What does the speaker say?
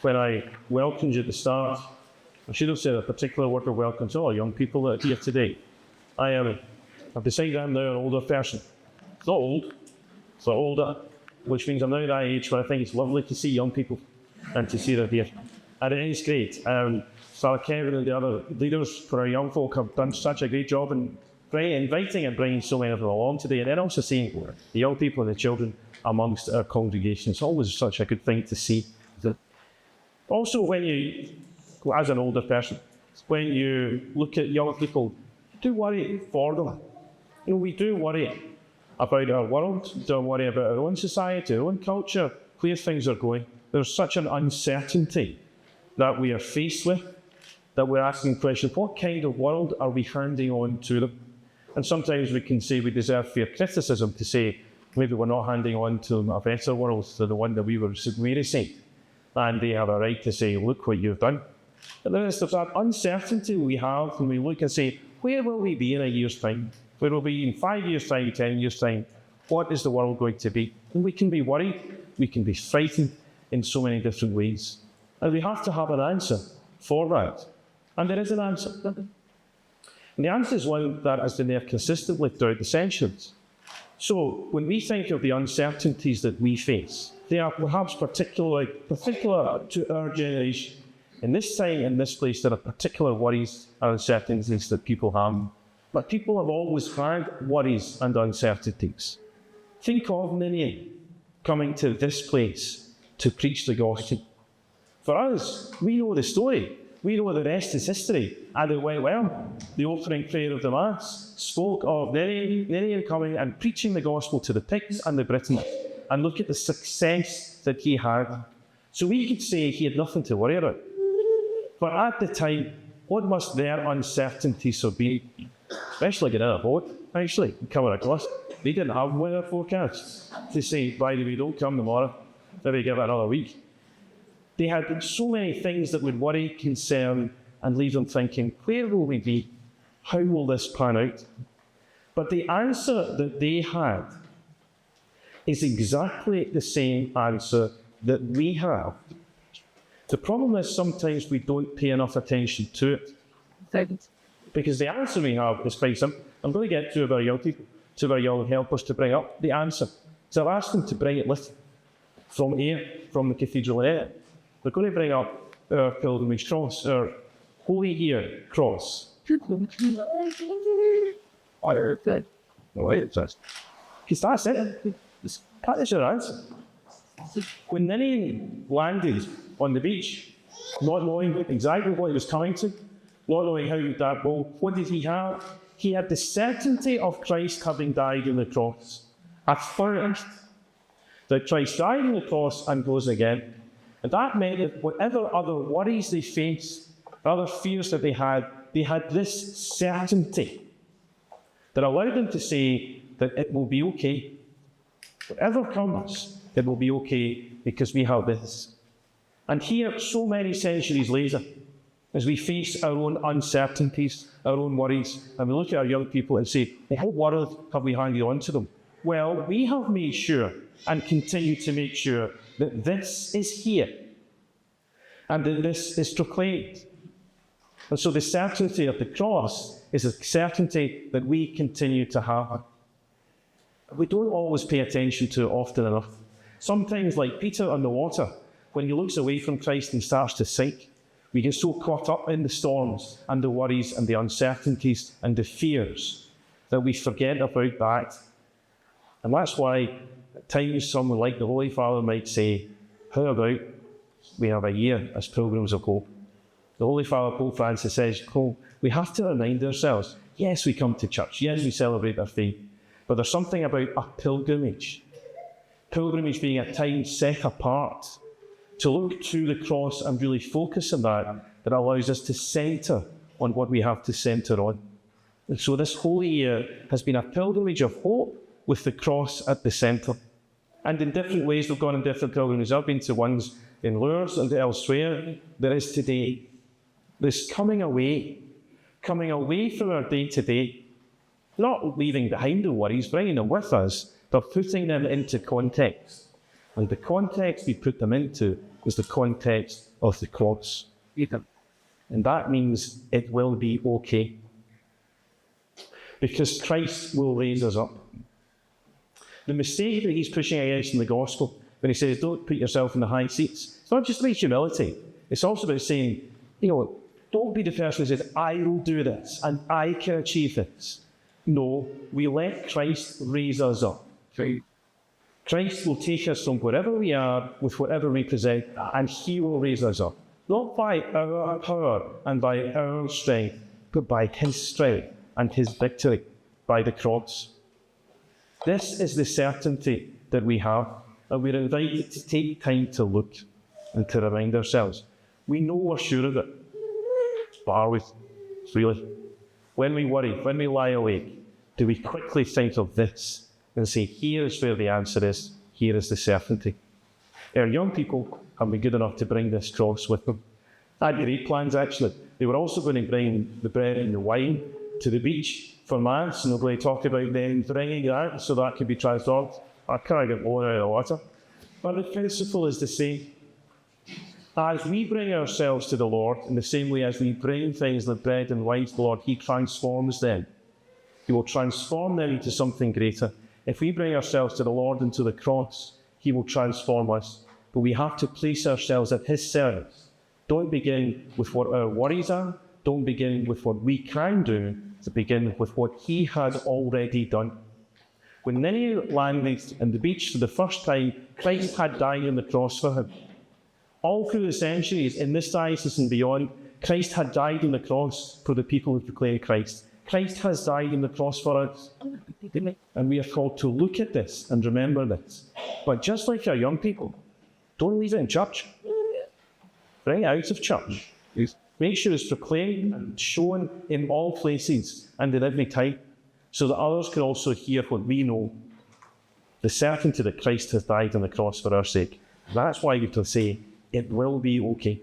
when I welcomed you at the start, I should have said a particular word of welcome to all young people that are here today. I've decided I'm now an older person. It's not old, it's not older, which means I'm now that age where I think it's lovely to see young people and to see them here. And it is great. So Kevin and the other leaders for our young folk have done such a great job in inviting and bringing so many of them along today, and then also seeing the young people and the children amongst our congregation. It's always such a good thing to see. Also, when you, as an older person, when you look at young people, do worry for them. You know, we do worry about our world, do worry about our own society, our own culture, where things are going. There's such an uncertainty that we are faced with, that we're asking questions, what kind of world are we handing on to them? And sometimes we can say we deserve fair criticism to say maybe we're not handing on to them a better world than the one that we were experiencing. And they have a right to say, look what you've done. And there's that uncertainty we have when we look and say, where will we be in a year's time? Where will we be in 5 years' time, 10 years' time? What is the world going to be? And we can be worried, we can be frightened in so many different ways. And we have to have an answer for that. And there is an answer. And the answer is one that has been there consistently throughout the centuries. So when we think of the uncertainties that we face, they are perhaps particular to our generation. In this time, in this place, there are particular worries and uncertainties that people have. But people have always had worries and uncertainties. Think of Ninian coming to this place to preach the gospel. For us, we know the story. We know the rest is history, and it went well. The opening prayer of the Mass spoke of Ninian coming and preaching the gospel to the Picts and the Britons, and look at the success that he had. So we could say he had nothing to worry about. But at the time, what must their uncertainties have been? Especially getting on a boat, actually, coming across. They didn't have weather forecasts to say, by the way, don't come tomorrow, maybe give it another week. They had so many things that would worry, concern, and leave them thinking, where will we be? How will this pan out? But the answer that they had is exactly the same answer that we have. The problem is sometimes we don't pay enough attention to it. Because the answer we have is quite simple. I'm going to get two of our young people, two of our young helpers to bring up the answer. So I've asked them to bring it with them from here, from the cathedral in Ayr. They're going to bring up our pilgrimage cross, our Holy Year cross. Because that's it. That is your answer. When Ninian landed on the beach, not knowing exactly what he was coming to, not knowing how that will, what did he have? He had the certainty of Christ having died on the cross. Affirmed that Christ died on the cross and rose again. And that meant that whatever other worries they faced, other fears that they had this certainty that allowed them to say that it will be okay. Whatever comes, it will be okay because we have this. And here, so many centuries later, as we face our own uncertainties, our own worries, and we look at our young people and say, how worried have we handed on to them? Well, we have made sure and continue to make sure that this is here and that this is proclaimed. And so the certainty of the cross is a certainty that we continue to have. We don't always pay attention to it often enough. Sometimes, like Peter on the water, when he looks away from Christ and starts to sink, we get so caught up in the storms and the worries and the uncertainties and the fears that we forget about that. And that's why at times someone like the Holy Father might say, how about we have a year as pilgrims of hope? The Holy Father, Pope Francis, says, we have to remind ourselves, yes, we come to church, yes, we celebrate our faith, but there's something about a pilgrimage. Pilgrimage being a time set apart to look to the cross and really focus on that allows us to centre on what we have to centre on. And so this Holy Year has been a pilgrimage of hope with the cross at the centre. And in different ways, we've gone on different pilgrimages. I've been to ones in Lourdes and elsewhere. There is today this coming away from our day-to-day, not leaving behind the worries, bringing them with us, but putting them into context. And the context we put them into is the context of the cross. And that means it will be okay. Because Christ will raise us up. The mistake that he's pushing against in the gospel, when he says, don't put yourself in the high seats, it's not just about humility. It's also about saying, don't be the person who says, I will do this and I can achieve this. No, we let Christ raise us up. Christ will take us from wherever we are with whatever we possess, and he will raise us up. Not by our power and by our strength, but by his strength and his victory by the cross. This is the certainty that we have, and we're invited to take time to look and to remind ourselves. We know we're sure of it, but are we really? When we worry, when we lie awake, do we quickly think of this and say, here is where the answer is, here is the certainty? Our young people have been good enough to bring this cross with them. I had great plans, actually. They were also going to bring the bread and the wine to the beach for Mass, and they're going to talk about them bringing that so that could be transformed. I can't get more out of the water. But the principle is the same. As we bring ourselves to the Lord, in the same way as we bring things like bread and wine to the Lord, he transforms them. He will transform them into something greater. If we bring ourselves to the Lord and to the cross, he will transform us. But we have to place ourselves at his service. Don't begin with what our worries are. Don't begin with what we can do. To begin with what he has already done. When Ninian landed on the beach for the first time, Christ had died on the cross for him. All through the centuries, in this diocese and beyond, Christ had died on the cross for the people who proclaim Christ. Christ has died on the cross for us. And we are called to look at this and remember this. But just like our young people, don't leave it in church. Bring it out of church. Make sure it's proclaimed and shown in all places and at every time, so that others can also hear what we know, the certainty that Christ has died on the cross for our sake. That's why we can say, it will be okay.